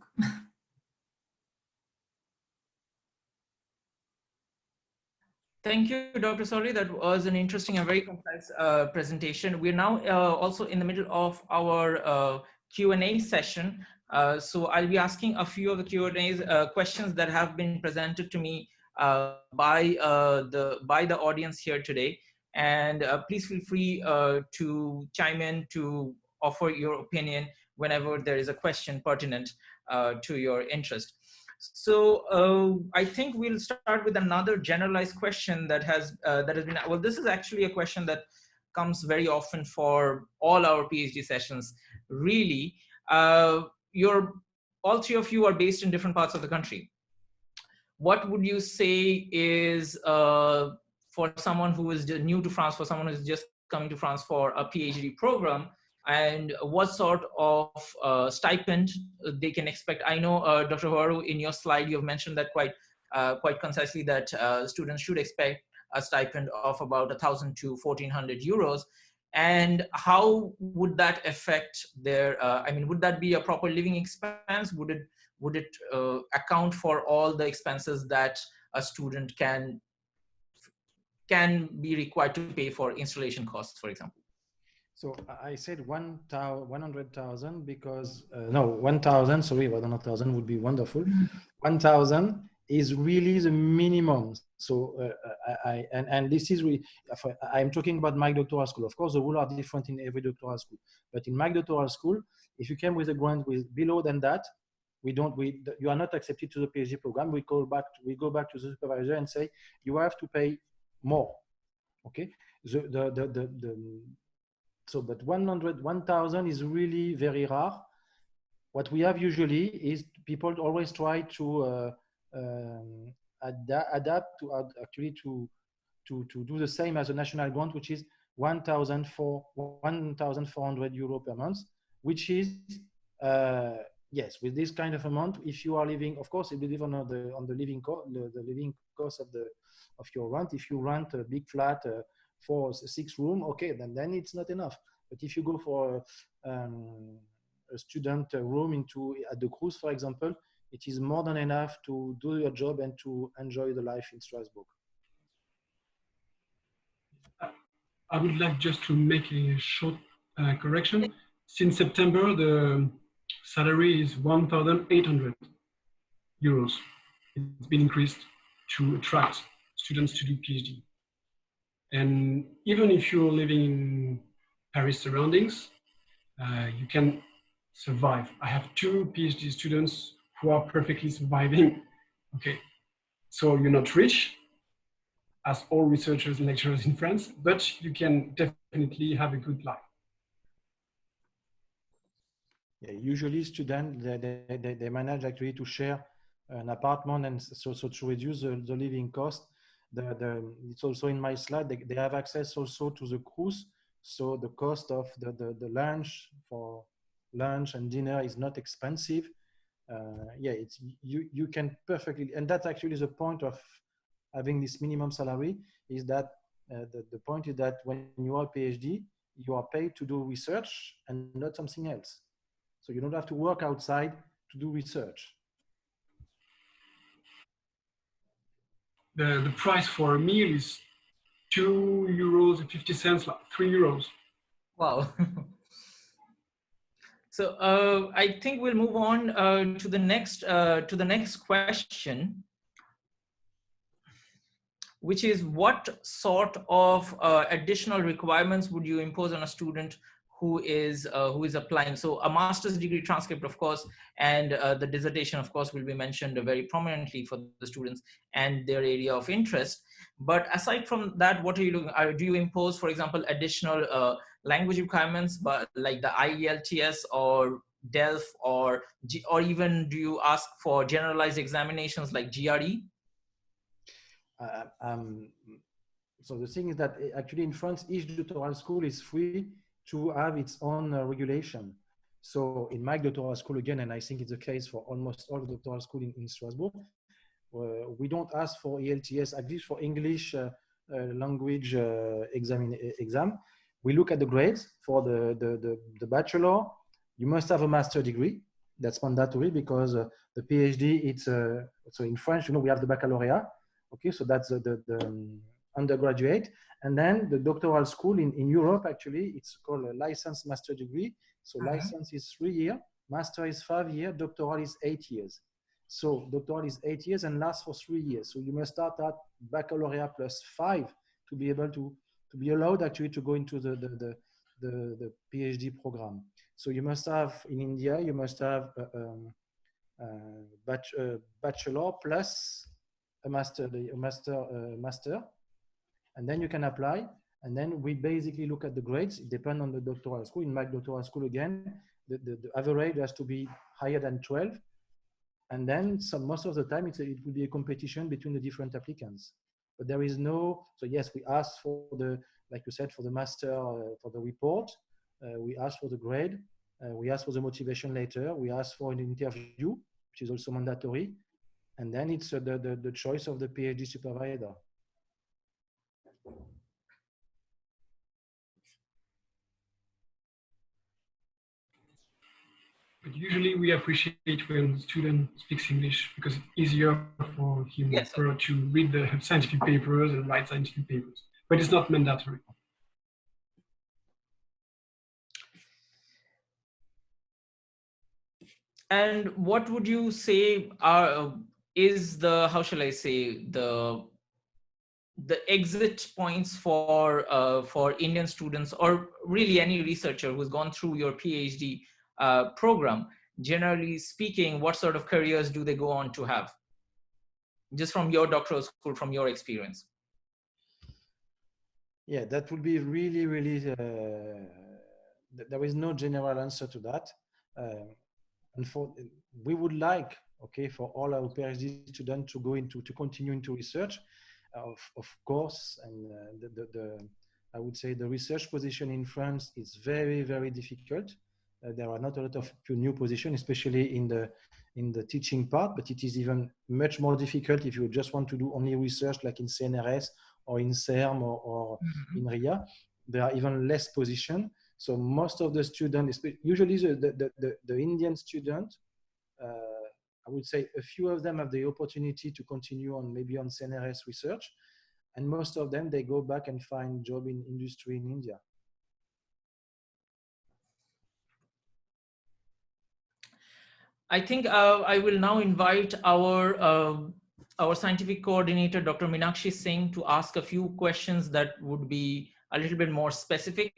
Thank you, Dr. Souli. That was an interesting and very complex presentation. We're now also in the middle of our Q&A session. So I'll be asking a few of the Q&A questions that have been presented to me by the audience here today. And please feel free to chime in to offer your opinion whenever there is a question pertinent to your interest. So I think we'll start with another generalized question that has been, well, this is actually a question that comes very often for all our PhD sessions, really. All 3 of you are based in different parts of the country. What would you say is, for someone who is new to France, for someone who's just coming to France for a PhD program, and what sort of stipend they can expect? I know, Dr. Hoarau, in your slide, you've mentioned that quite concisely, that students should expect a stipend of about 1,000 to 1,400 euros. And how would that affect their, I mean, would that be a proper living expense? Would it account for all the expenses that a student can be required to pay for installation costs, for example? So I said 100,000 because, no, 1,000, sorry, 100,000 would be wonderful. 1,000 is really the minimum. So and this is really, I'm talking about my doctoral school. Of course, the rules are different in every doctoral school. But in my doctoral school, if you came with a grant with below than that, you are not accepted to the PhD program. We go back to the supervisor and say, you have to pay more. Okay. So, but 1,000 is really very rare. What we have usually is people always try to adapt to actually to do the same as a national grant, which is 1,400 euro per month, which is, yes, with this kind of amount, if you are living, of course, it will live on the living cost of your rent. If you rent a big flat for 6 room, okay, then it's not enough. But if you go for a student room at the cruise, for example, it is more than enough to do your job and to enjoy the life in Strasbourg. I would like just to make a short correction. Since September, the salary is 1,800 euros. It's been increased to attract students to do PhD. And even if you're living in Paris surroundings, you can survive. I have 2 PhD students who are perfectly surviving. Okay, so you're not rich, as all researchers and lecturers in France, but you can definitely have a good life. Yeah, usually students, they manage actually to share an apartment, and so to reduce the living cost. It's also in my slide, they have access also to the cruise. So the cost of the lunch, for lunch and dinner, is not expensive. Yeah, you can perfectly, and that's actually the point of having this minimum salary, is that the point is that when you are a PhD, you are paid to do research and not something else. So you don't have to work outside to do research. The price for a meal is €2.50, like €3. Wow. So I think we'll move on to the next question, which is, what sort of additional requirements would you impose on a student who is applying? So a master's degree transcript, of course, and the dissertation, of course, will be mentioned very prominently for the students and their area of interest. But aside from that, what are you doing? Do you impose, for example, additional language requirements, but like the IELTS or DELF, or even do you ask for generalized examinations like GRE? So the thing is that actually in France, each doctoral school is free to have its own regulation. So in my doctoral school, again, and I think it's the case for almost all the doctoral school in Strasbourg, we don't ask for ELTS, at least for English language exam. We look at the grades. For the bachelor, you must have a master degree. That's mandatory, because the PhD, it's so in French, we have the baccalaureate. Okay, so that's the undergraduate. And then the doctoral school in Europe, actually, it's called a licensed master degree. So license is 3 years, master is 5 years, doctoral is 8 years. So doctoral is 8 years and lasts for 3 years. So you must start at baccalaureate plus 5 to be able to be allowed actually to go into the PhD program. So you must have, in India, you must have bachelor plus a master, and then you can apply. And then we basically look at the grades. It depends on the doctoral school. In my doctoral school, again, the average has to be higher than 12. And then most of the time, it will be a competition between the different applicants. But there is no, so yes, we ask for like you said, for the master, for the report. We ask for the grade. We ask for the motivation letter. We ask for an interview, which is also mandatory. And then it's the choice of the PhD supervisor. But usually we appreciate when the student speaks English, because it's easier for him or her to read the scientific papers and write scientific papers. But it's not mandatory. And what would you say is the, how shall I say, the exit points for Indian students, or really any researcher who's gone through your PhD program? Generally speaking, what sort of careers do they go on to have? Just from your doctoral school, from your experience. Yeah, that would be really, really, there is no general answer to that. And we would like, okay, for all our PhD students to go to continue into research, of course. And I would say the research position in France is very, very difficult. There are not a lot of new positions, especially in the teaching part, but it is even much more difficult if you just want to do only research like in CNRS or in CERM or in RIA. There are even less positions. So most of the students, usually the Indian student, I would say a few of them have the opportunity to continue on maybe on CNRS research, and most of them, they go back and find job in industry in India. I think I will now invite our scientific coordinator, Dr. Meenakshi Singh, to ask a few questions that would be a little bit more specific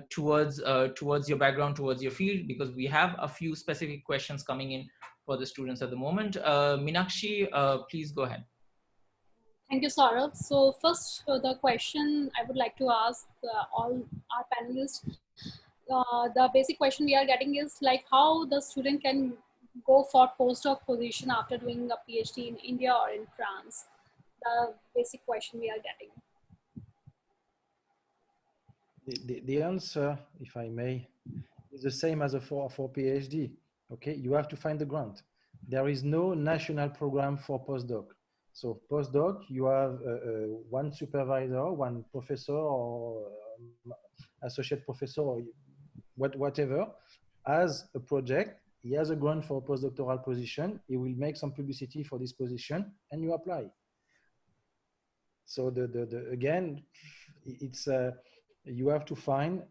towards your background, towards your field, because we have a few specific questions coming in for the students at the moment. Meenakshi, please go ahead. Thank you, Saurabh. So first, the question I would like to ask all our panelists, the basic question we are getting is like how the student can go for postdoc position after doing a PhD in India or in France. The basic question we are getting. The answer, if I may, is the same as for PhD. Okay, you have to find the grant. There is no national program for postdoc. So postdoc, you have one supervisor, one professor or associate professor or whatever, as a project. He has a grant for a postdoctoral position. He will make some publicity for this position and you apply. So again, it's you have to find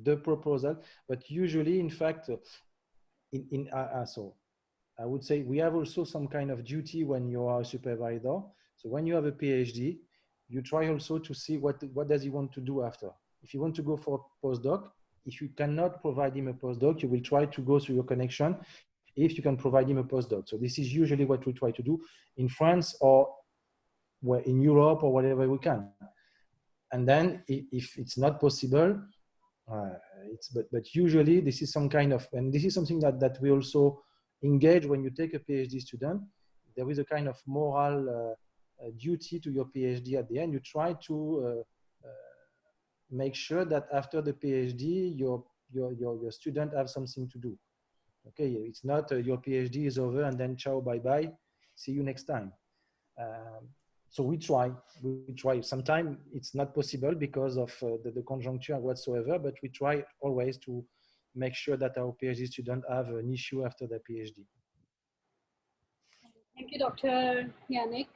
the proposal, but usually, in fact, so I would say we have also some kind of duty when you are a supervisor. So when you have a PhD, you try also to see what does he want to do after. If you want to go for a postdoc, if you cannot provide him a postdoc, you will try to go through your connection if you can provide him a postdoc. So this is usually what we try to do in France or in Europe or whatever we can. And then if it's not possible, but usually this is some kind of, and this is something that we also engage when you take a PhD student. There is a kind of moral duty to your PhD at the end. You try to make sure that after the PhD, your student have something to do. Okay, it's not your PhD is over and then ciao, bye-bye, see you next time. So we try. Sometimes it's not possible because of the conjuncture whatsoever, but we try always to make sure that our PhD students have an issue after their PhD. Thank you, Dr. Yannick.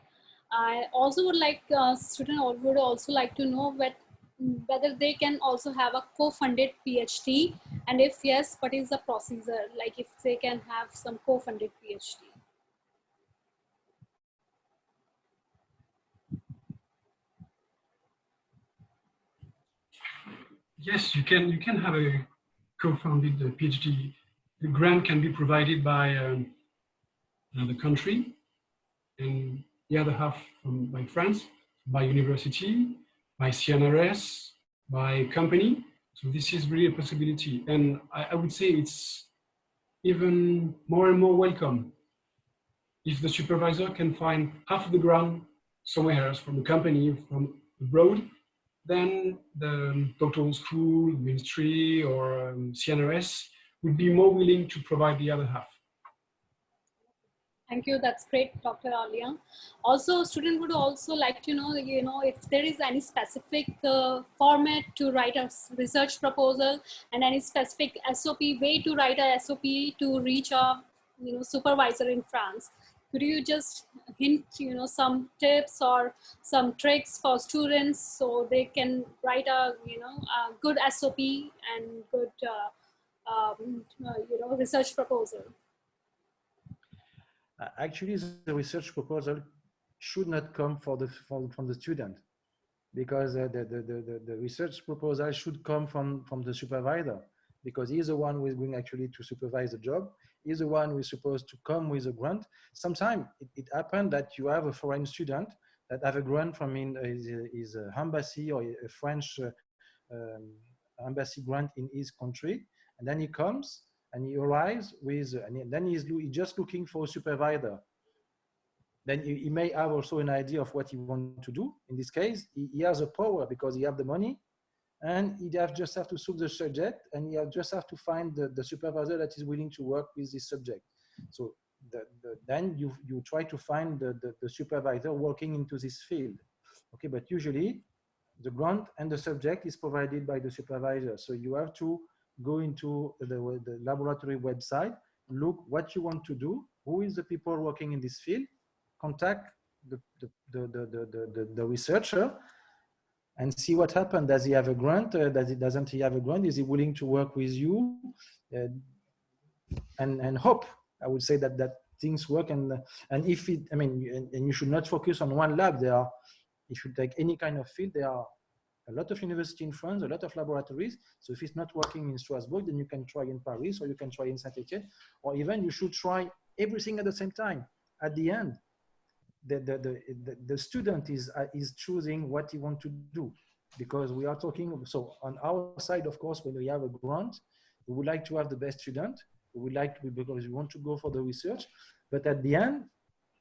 I also would like students would also like to know whether they can also have a co-funded PhD, and if yes, what is the procedure? Like if they can have some co-funded PhD. Yes, you can have a co-funded PhD. The grant can be provided by the country, and the other half by France, by university, by CNRS, by company. So this is really a possibility, and I would say it's even more and more welcome. If the supervisor can find half of the grant somewhere else from the company, from abroad, then the doctoral school, ministry, or CNRS would be more willing to provide the other half. Thank you. That's great, Dr. Aurélien. Also, student would also like to know, if there is any specific format to write a research proposal and any specific SOP way to write a SOP to reach a supervisor in France. Could you just hint, some tips or some tricks for students so they can write a, a good SOP and good, research proposal? Actually, the research proposal should not come from the student, because the research proposal should come from the supervisor, because he's the one who is going actually to supervise the job. He's the one who is supposed to come with a grant. Sometimes it happened that you have a foreign student that have a grant from his embassy or a French embassy grant in his country, and then he comes and he arrives with, and then he's just looking for a supervisor. Then he may have also an idea of what he wants to do. In this case, he has a power because he has the money, and you just have to solve the subject, and you just have to find the supervisor that is willing to work with this subject. So then you try to find the supervisor working into this field. Okay, but usually the grant and the subject is provided by the supervisor. So you have to go into the laboratory website, look what you want to do, who is the people working in this field, contact the researcher, and see what happened. Does he have a grant? Doesn't he have a grant? Is he willing to work with you? And hope, I would say that things work. And if it, I mean, and you should not focus on one lab. There are, if you take any kind of field, there are a lot of universities in France, a lot of laboratories. So if it's not working in Strasbourg, then you can try in Paris, or you can try in Saint-Étienne, or even you should try everything at the same time. At the end, the student is choosing what he wants to do, because we are talking. So on our side, of course, when we have a grant, we would like to have the best student. We would like to, because we want to go for the research. But at the end,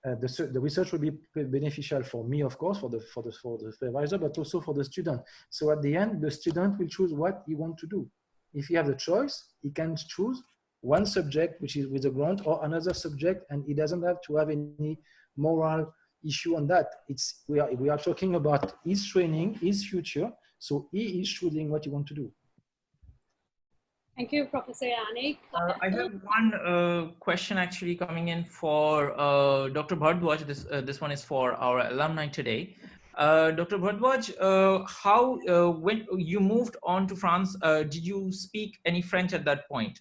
the research will be beneficial for me, of course, for the supervisor, but also for the student. So at the end, the student will choose what he wants to do. If he has the choice, he can choose one subject, which is with a grant, or another subject, and he doesn't have to have any moral issue on that. It's we are talking about his training, his future. So he is choosing what he wants to do. Thank you, Professor Yannick. I have one question actually coming in for Dr. Bharadwaj. This one is for our alumni today. Dr. Bharadwaj, when you moved on to France, did you speak any French at that point,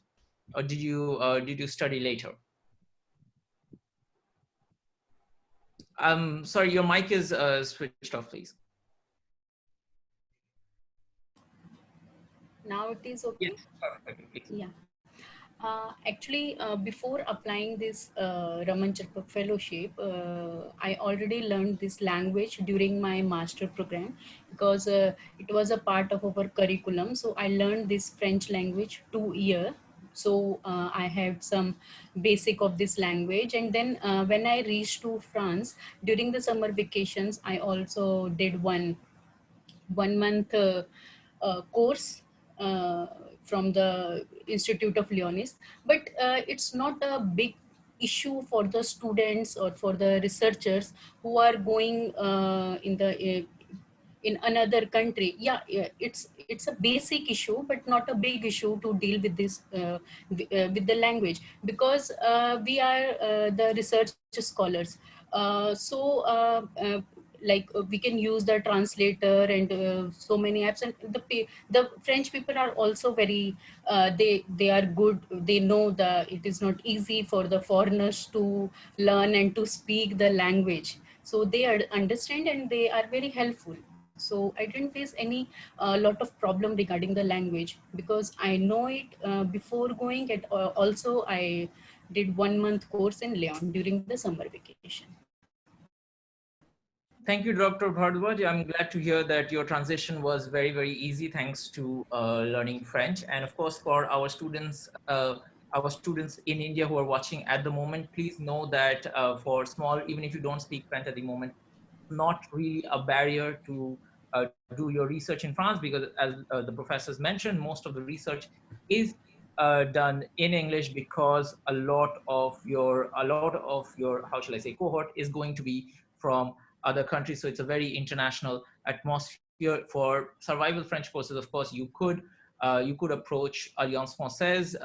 or did you study later? Sorry, your mic is switched off, please. Now it is okay? Yes, perfect. Yeah. Actually, before applying this Raman-Charpak fellowship, I already learned this language during my master program, because it was a part of our curriculum. So I learned this French language 2 years. So I had some basic of this language. And then when I reached to France during the summer vacations, I also did one month course from the Institute of ENISE, but it's not a big issue for the students or for the researchers who are going in another country. Yeah, it's a basic issue, but not a big issue to deal with this with the language, because we are the research scholars. Like we can use the translator and so many apps, and the French people are also very they are good. They know that it is not easy for the foreigners to learn and to speak the language, so they understand and they are very helpful. So I didn't face any lot of problem regarding the language, because I know it before going. Also I did 1 month course in Lyon during the summer vacation. Thank you, Dr. Bharadwaj. I'm glad to hear that your transition was very, very easy thanks to learning French. And of course, for our students in India who are watching at the moment, please know that for small, even if you don't speak French at the moment, not really a barrier to do your research in France, because as the professors mentioned, most of the research is done in English, because a lot of your how shall I say, cohort is going to be from other countries. So it's a very international atmosphere. For survival French courses, of course, you could approach Alliance Française.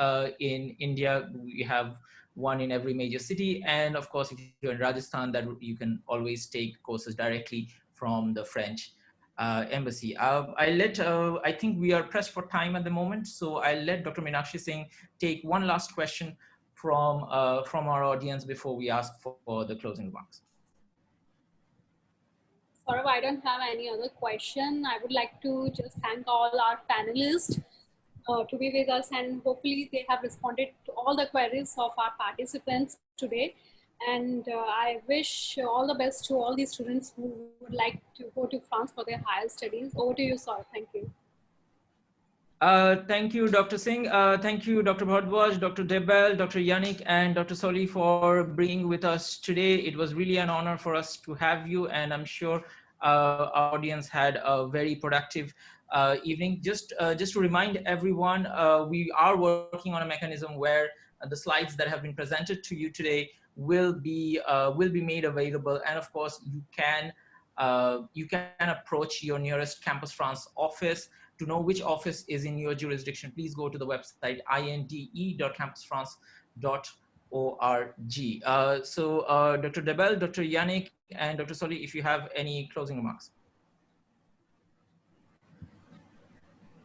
In India, we have one in every major city. And of course, if you're in Rajasthan, that you can always take courses directly from the French embassy. I think we are pressed for time at the moment. So I'll let Dr. Meenakshi Singh take one last question from our audience before we ask for the closing remarks. Saurav, I don't have any other question. I would like to just thank all our panelists to be with us, and hopefully they have responded to all the queries of our participants today. And I wish all the best to all the students who would like to go to France for their higher studies. Over to you, Saurav. Thank you. Thank you, Dr. Singh. Thank you, Dr. Bharadwaj, Dr. Debelle, Dr. Yannick, and Dr. Souli for being with us today. It was really an honor for us to have you, and I'm sure our audience had a very productive evening. Just to remind everyone, we are working on a mechanism where the slides that have been presented to you today will be made available, and of course you can approach your nearest Campus France office to know which office is in your jurisdiction. Please go to the website inde.campusfrance.org. So Dr. Debelle, Dr. Yannick, and Dr. Souli, if you have any closing remarks.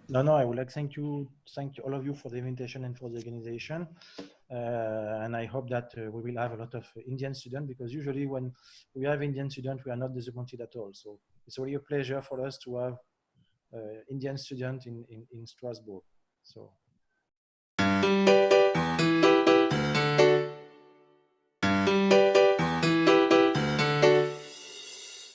No, I would like to thank you all of you for the invitation and for the organization. And I hope that we will have a lot of Indian students, because usually when we have Indian students, we are not disappointed at all. So it's really a pleasure for us to have Indian students in Strasbourg. So